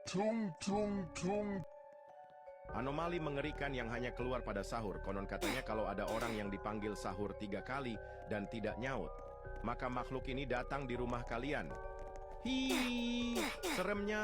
Tung tung tung. Anomali mengerikan yang hanya keluar pada sahur. Konon katanya kalau ada orang yang dipanggil sahur 3 kali dan tidak nyaut, maka makhluk ini datang di rumah kalian. Hi, seremnya.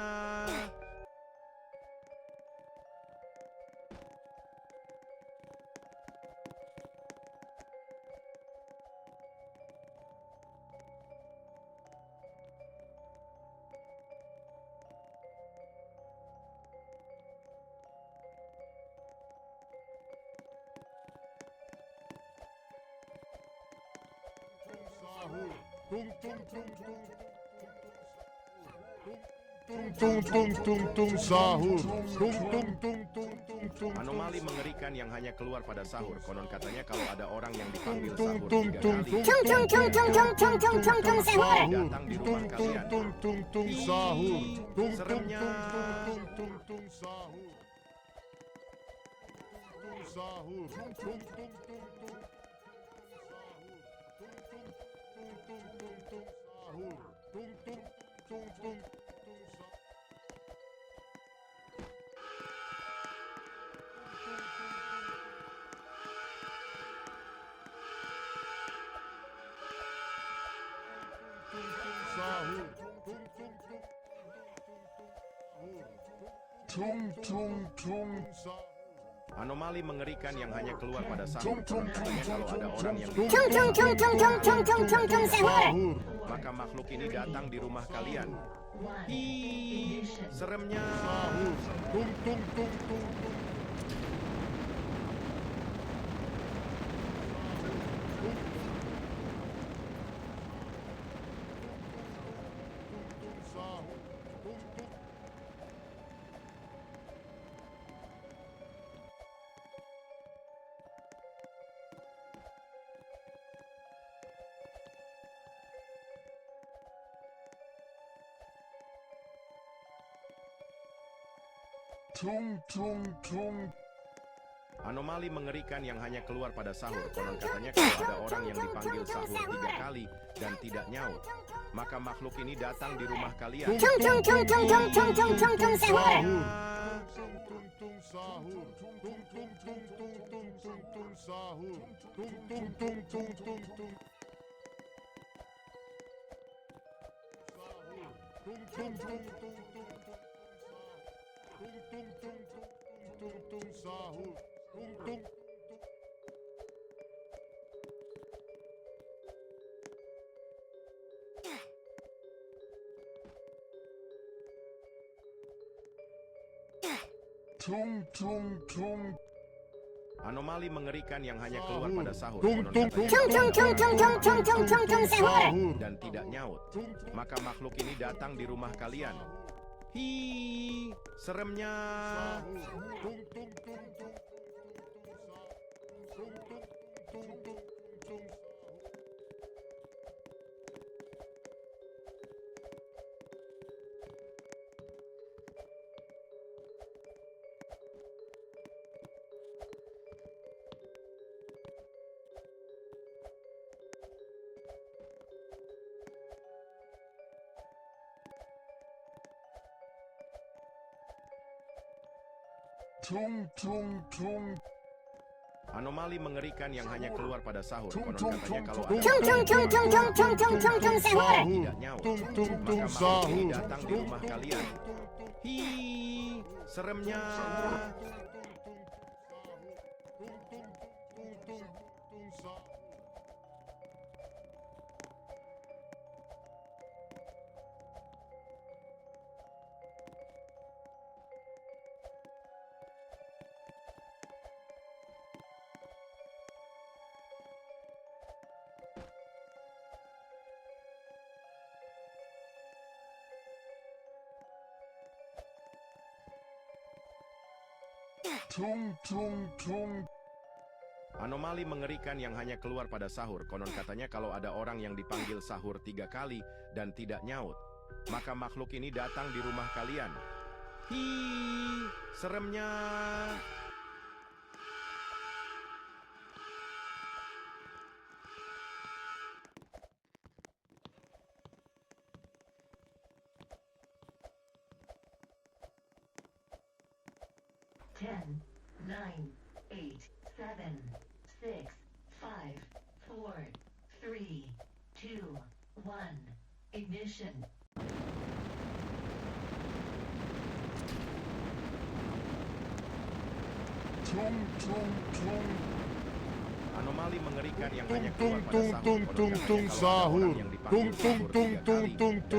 Sahur. Tung tung tung tung. Tung tung tung tung sahur. Tung tung tung tung tung tung. Anomali mengerikan yang hanya keluar pada sahur. Konon katanya kalau ada orang yang dipanggil Tung sahur tung 3 tung kali tung. Tung tung tung tung tung tung tung tung tung sahur. datang di rumah kalian. Tung tung tung sahur. Tung tung Seremnya. tung tung tung sahur. Tung sahur. Tung tung tung tung tung. Tung tung tung sahur. Tung tung tung tung tung. Sahur. Tung tung tung. Anomali mengerikan yang hanya keluar pada sahur. Konon katanya kalau ada orang yang Tung tung tung tung tung tung tung tung tung sahur. maka makhluk ini datang di rumah kalian. Hi, seremnya. Sahur. Tung tung tung tung tung. Sahur. Tung tung. Tung tung tung. Anomali mengerikan yang hanya keluar pada sahur. Konon katanya kalau ada orang yang dipanggil sahur 3 kali dan tidak nyaut, maka makhluk ini datang di rumah kalian. Tung tung tung tung tung tung tung tung tung sahur. Tung tung tung sahur. Tung tung tung tung tung tung tung sahur. Tung tung tung tung tung tung. Tung tung tung tung tung. Tung tung tung tung tung sahur. Tung tung. Tung tung tung. Anomali mengerikan yang hanya keluar pada sahur. Tung Konon tung katanya Tung tung tung tung tung tung tung tung sahur. sahur. dan tidak nyaut, maka makhluk ini datang di rumah kalian. Hi, seremnya. Tung tung tung tung. Tung tung tung tung tung. Tung tung tung. Anomali mengerikan yang hanya keluar pada sahur. Konon katanya kalau ada Tung tung tung tung tung tung tung tung tung sahur. tidak nyaut, Tung tung maka tung makhluk ini sahur. datang di rumah kalian. Hi, seremnya. Tung tung tung tung tung sahur. Tung tung tung. Anomali mengerikan yang hanya keluar pada sahur. Konon katanya kalau ada orang yang dipanggil sahur 3 kali dan tidak nyaut, maka makhluk ini datang di rumah kalian. Hi, seremnya. 10, 9, 8, 7, 6, 5, 4, 3, 2, 1. Ignition. Tung tung tung. Anomali mengerikan yang Tung hanya tung keluar pada tung sahur. tung Konon tung katanya tung kalau ada sahur. orang yang dipanggil Tung tung sahur tung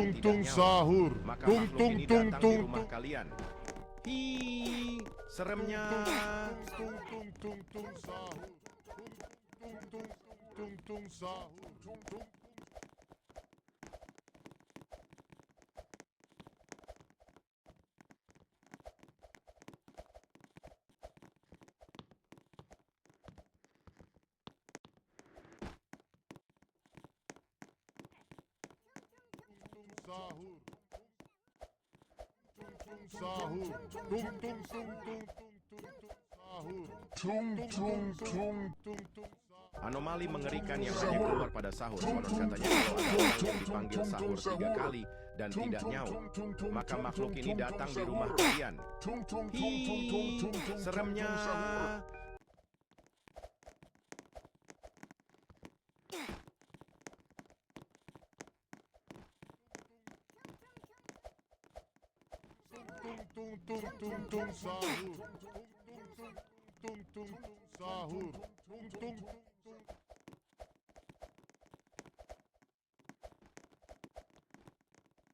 3 tung kali tung dan tung tidak tung nyaut, sahur. maka Tung makhluk tung ini tung datang di tung rumah tung. kalian. Hi, seremnya. Tung tung tung tung sahur. Tung tung tung tung sahur. Tung tung. Sahur. Tung tung sahur. Tung tung tung tung tung sahur.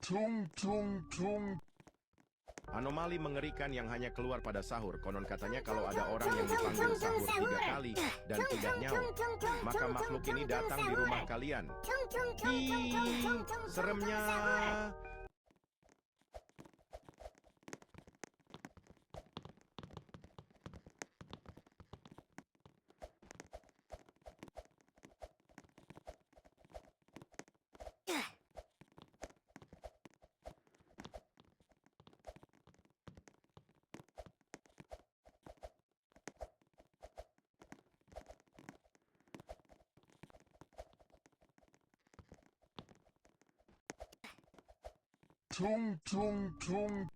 Tung tung tung tung tung. Anomali mengerikan yang hanya keluar pada sahur. Konon katanya kalau ada orang yang dipanggil sahur 3 kali dan tidak nyaut, maka makhluk ini datang di rumah kalian. Hi, seremnya. Tung tung tung tung sahur. Tung tung tung sahur. Tung tung tung. Tung tung tung.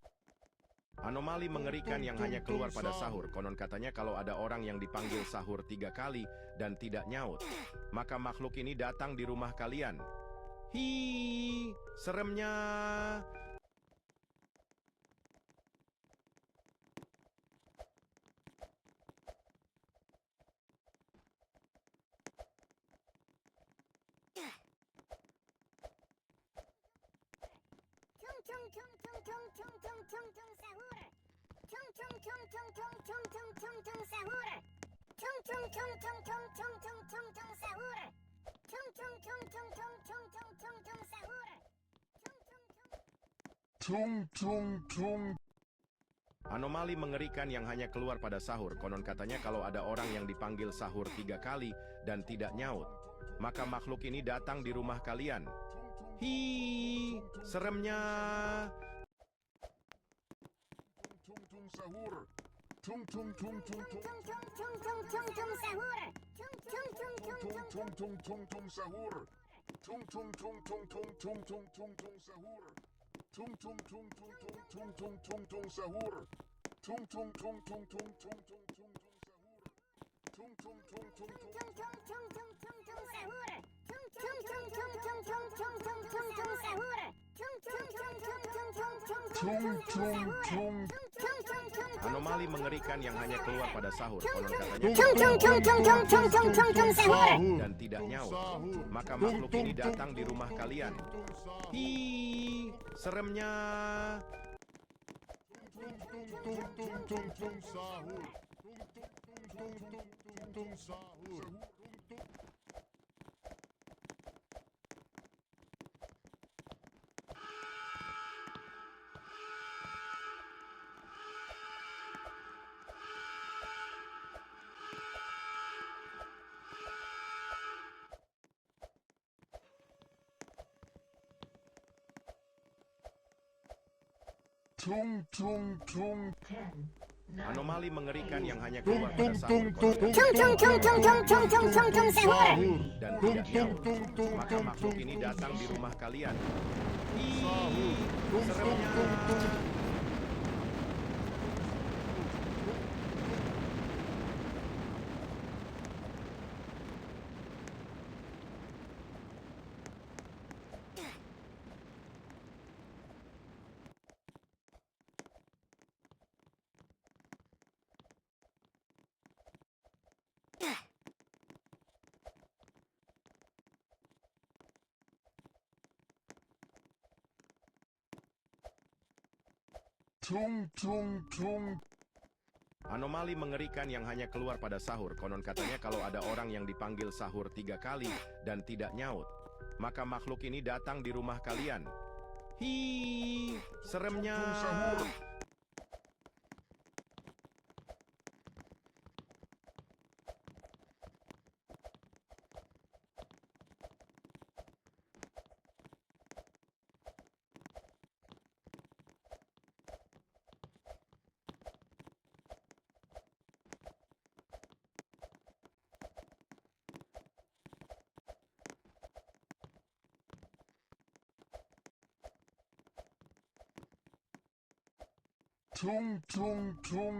Anomali mengerikan yang hanya keluar pada sahur. Konon katanya kalau ada orang yang dipanggil sahur 3 kali dan tidak nyaut, maka makhluk ini datang di rumah kalian. Hi, seremnya. Tung tung tung. Anomali mengerikan yang hanya keluar pada sahur. Konon katanya kalau ada orang yang dipanggil sahur 3 kali dan tidak nyaut, maka makhluk ini datang di rumah kalian. Hi, seremnya. Tung tung tung. Anomali mengerikan yang hanya keluar pada sahur. Konon katanya kalau ada orang yang dipanggil sahur 3 kali dan tidak nyaut, maka makhluk ini datang di rumah kalian. Hi, seremnya. Tung tung sahur. Tung tung tung tung tung. Tung tung tung tung sahur. Tung tung tung tung tung tung tung tung tung sahur. Tung tung tung tung tung tung tung tung sahur. Tung tung tung tung tung tung tung tung sahur. Tung tung tung tung tung tung tung. Anomali mengerikan yang hanya keluar pada sahur. Konon katanya dan tidak nyaut, maka makhluk ini datang di rumah kalian. Hi, seremnya. Tung tung tung tung sahur. Tung tung tung tung sahur. Tung tung tung. 10, Anomali mengerikan yang hanya keluar pada sahur konon Tung tung tung tung tung tung tung tung tung sahur. dan tidak nyaut. Maka makhluk ini datang di rumah kalian. Ih, seremnya. Tung tung tung. Anomali mengerikan yang hanya keluar pada sahur. Konon katanya kalau ada orang yang dipanggil sahur 3 kali dan tidak nyaut, maka makhluk ini datang di rumah kalian. Hi, seremnya. Tung sahur. Tung tung tung.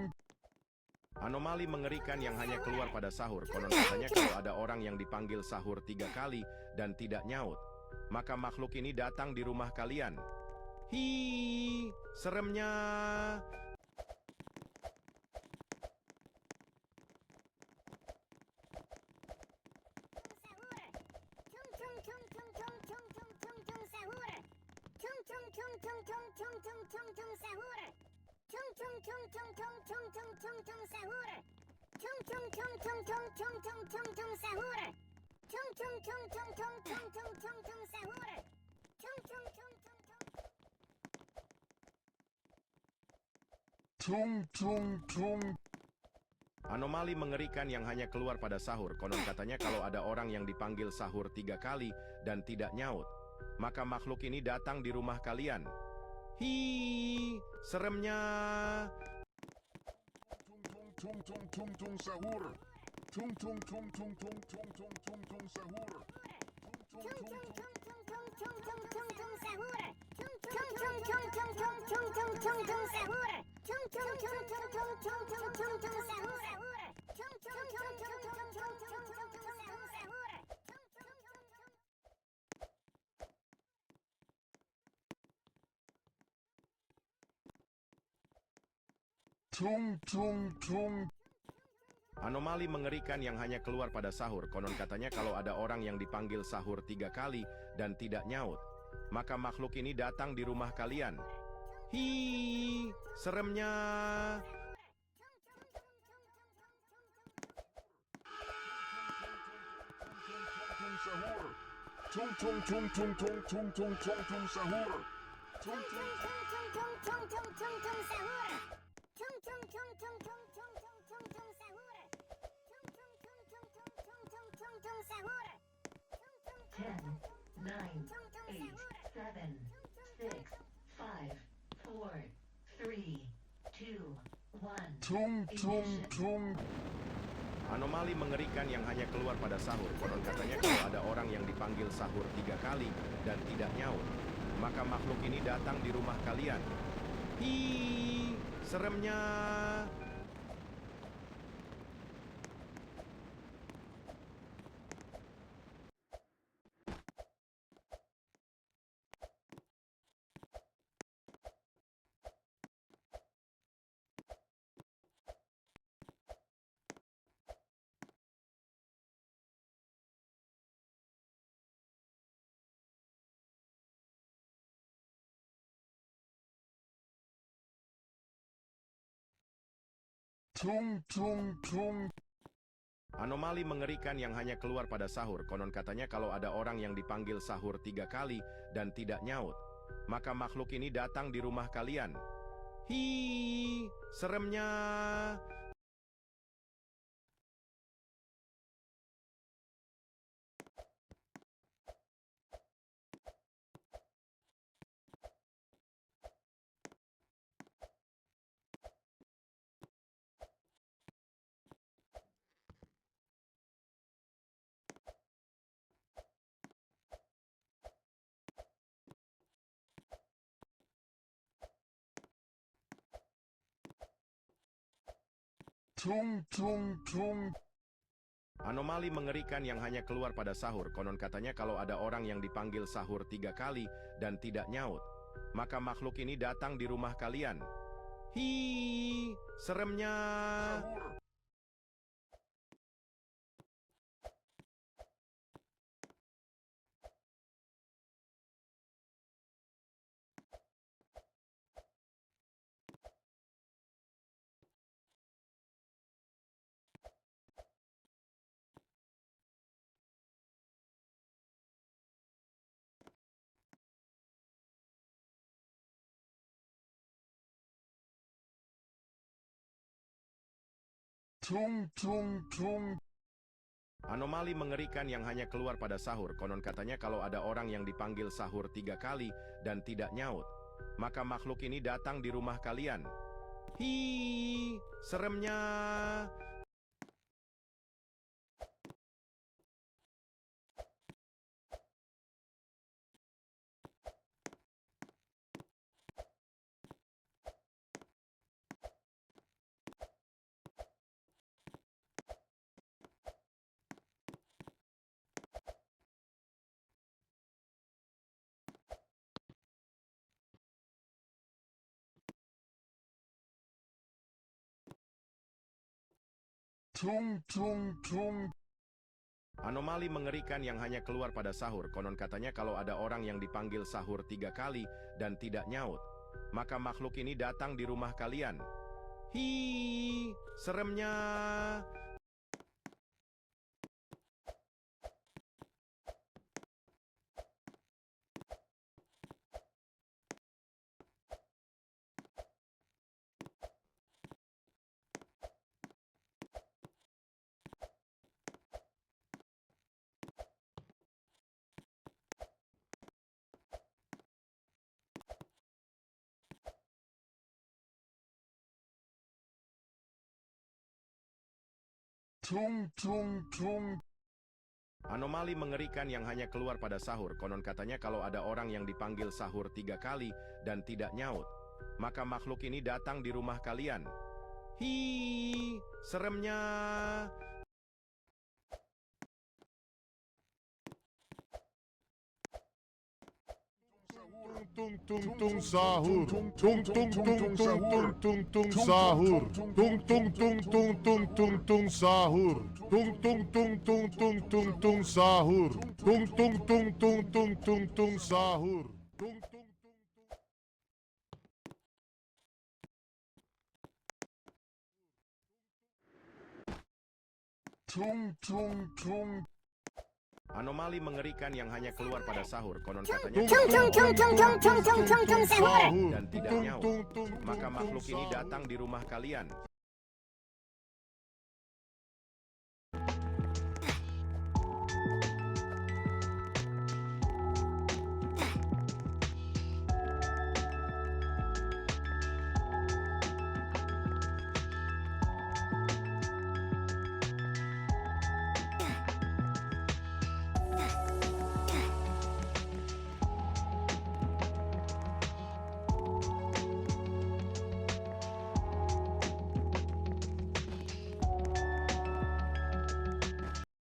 Anomali mengerikan yang hanya keluar pada sahur. Konon katanya kalau ada orang yang dipanggil sahur 3 kali dan tidak nyaut, maka makhluk ini datang di rumah kalian. Hi, seremnya. Tung tung tung. Anomali mengerikan yang hanya keluar pada sahur. Konon katanya kalau ada orang yang dipanggil sahur 3 kali dan tidak nyaut, maka makhluk ini datang di rumah kalian. Hi, seremnya. Tung tung tung tung sahur. Tung tung tung tung tung tung tung tung tung sahur. Tung tung tung. Anomali mengerikan yang hanya keluar pada sahur. Konon katanya kalau ada orang yang dipanggil sahur 3 kali dan tidak nyaut, maka makhluk ini datang di rumah kalian. Hi, seremnya. Sahur. Tung tung tung tung tung tung tung tung tung sahur. Tung tung. Ten, nine, eight, seven, six, five, four, three, two, one. Tung tung tung. Anomali mengerikan yang hanya keluar pada sahur. Konon katanya kalau ada orang yang dipanggil sahur 3 kali dan tidak nyaut, maka makhluk ini datang di rumah kalian. Hi, seremnya. Tung tung tung. Anomali mengerikan yang hanya keluar pada sahur. Konon katanya kalau ada orang yang dipanggil sahur 3 kali dan tidak nyaut, maka makhluk ini datang di rumah kalian. Hi, seremnya. Tung tung tung. Anomali mengerikan yang hanya keluar pada sahur. Konon katanya kalau ada orang yang dipanggil sahur 3 kali dan tidak nyaut, maka makhluk ini datang di rumah kalian. Hi, seremnya. Sahur. Tung tung tung. Anomali mengerikan yang hanya keluar pada sahur. Konon katanya kalau ada orang yang dipanggil sahur 3 kali dan tidak nyaut, maka makhluk ini datang di rumah kalian. Hi, seremnya. Tung tung tung. Anomali mengerikan yang hanya keluar pada sahur. Konon katanya kalau ada orang yang dipanggil sahur 3 kali dan tidak nyaut, maka makhluk ini datang di rumah kalian. Hi, seremnya. Tung tung tung. Anomali mengerikan yang hanya keluar pada sahur. Konon katanya kalau ada orang yang dipanggil sahur 3 kali dan tidak nyaut, maka makhluk ini datang di rumah kalian. Hi, seremnya. Tung tung tung sahur. Tung tung tung tung tung tung tung sahur. Tung tung tung tung tung tung tung sahur. Tung tung tung tung tung tung tung sahur. Tung tung tung tung tung tung tung sahur. Tung tung Tung tung tung. Anomali mengerikan yang hanya keluar pada sahur. Konon katanya Tung tung tung tung tung tung tung tung tung sahur. dan tidak nyaut, maka makhluk ini datang di rumah kalian.